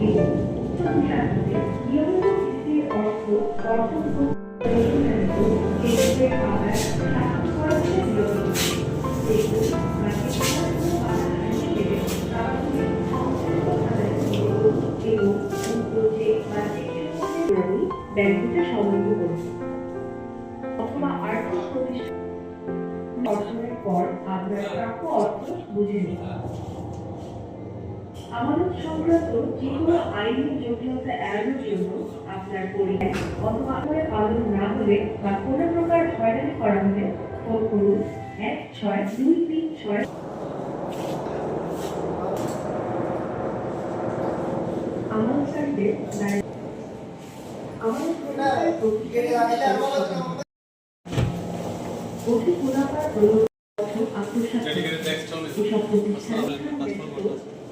এবং উচ্চশিক্ষার্থীদের নিয়মিত কিস্তির অর্থ বর্তন কেন্দ্রের আবার শাসন করা হচ্ছে বিরত এবং ব্যাংকটা সংগ্রহ করবে অথবা আর্থিক প্রতিষ্ঠান অর্জনের পর আপনার প্রাপ্য অর্থ বুঝে নিন। আমানত সংক্রান্ত যে কোনো আইনি জটিলতা এড়ানোর জন্য আপনার পরিবার অথবা আপনার পালন না হলে বা কোনো প্রকার হয়রানি করা হলে ফোন করুন 16236। আমানতকারীদের অধিক মুনাফার আত্মসাৎ এসব প্রতিষ্ঠান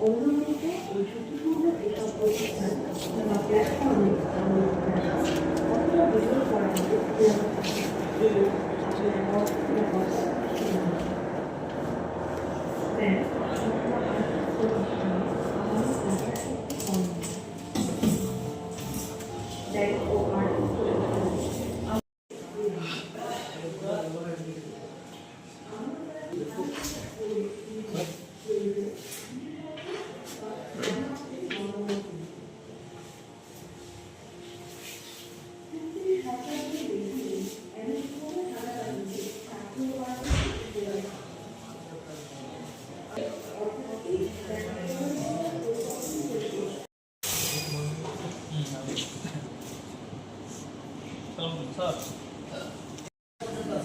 অনুমোদিত ও ঝুঁকিপূর্ণ এসব প্রতিষ্ঠান বা প্ল্যাটফর্মে অথবা বিনিয়োগ করা হবে এবং আপনার অর্থ ব্যাংক অথবা আর্থিক প্রতিষ্ঠানে ব্যাংক ও আর্থিক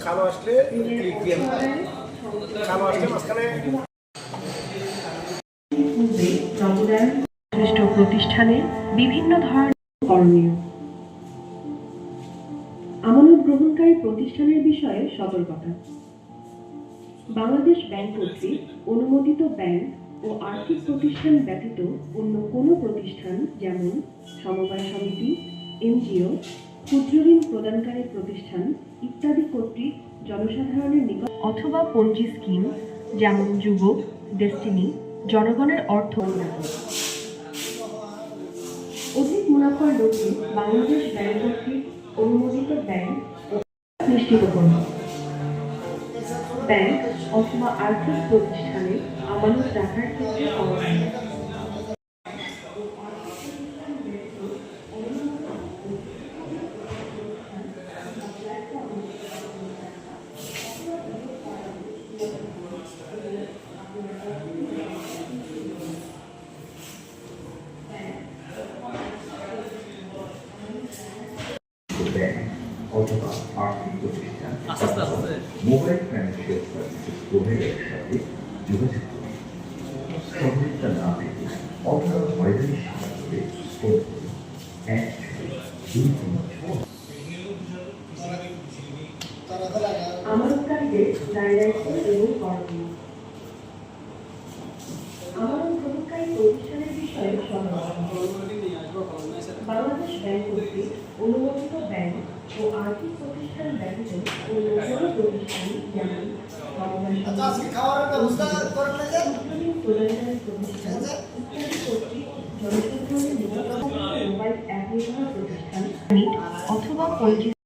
খালো আসলে মাঝখানে প্রতিষ্ঠানে বিভিন্ন ধরনের করণীয়। আমানত গ্রহণকারী প্রতিষ্ঠানের বিষয়ে সতর্কতা। বাংলাদেশ ব্যাংক কর্তৃক অনুমোদিত ব্যাংক ও আর্থিক প্রতিষ্ঠান ব্যতীত অন্য কোনো প্রতিষ্ঠান যেমন সমবায় সমিতি, এনজিও, ক্ষুদ্র ঋণ প্রদানকারী প্রতিষ্ঠান ইত্যাদি কর্তৃক জনসাধারণের নিকট অথবা পঞ্জি স্কিম যেমন যুবক, ডেস্টিনি, জনগণের অর্থ অধিক মুনাফার লক্ষ্যে বাংলাদেশ ব্যাংক কর্তৃক অনুমোদিত ব্যাংক নিশ্চিত করুন। ব্যাংক অথবা আর্থিক প্রতিষ্ঠানে আমানত রাখার ক্ষেত্রে অথবা আর্থিক প্রতিষ্ঠান মোবাইল ফাইন্যান্সিয়াল সার্ভিসেস প্রোভাইডারের সাথে যোগাযোগ করুন। সহযোগিতা না পেতে অথবা হয়রানির শিকার হলে ফোন করুন 16236। আমানতকারীদের দায়িত্ব এবং করণীয়। আমানত গ্রহণকারী প্রতিষ্ঠানের বিষয়ে বাংলাদেশ ব্যাংক কর্তৃক অনুমোদিত ব্যাংক ও আর্থিক প্রতিষ্ঠান ব্যতীত অন্য কোনো প্রতিষ্ঠান যেমন সমবায় সমিতি, প্রদানকারী প্রতিষ্ঠান ইত্যাদি কর্তৃক জনসাধারণের নিকট মোবাইল অ্যাপ নির্ভর প্রতিষ্ঠান অথবা পঞ্জি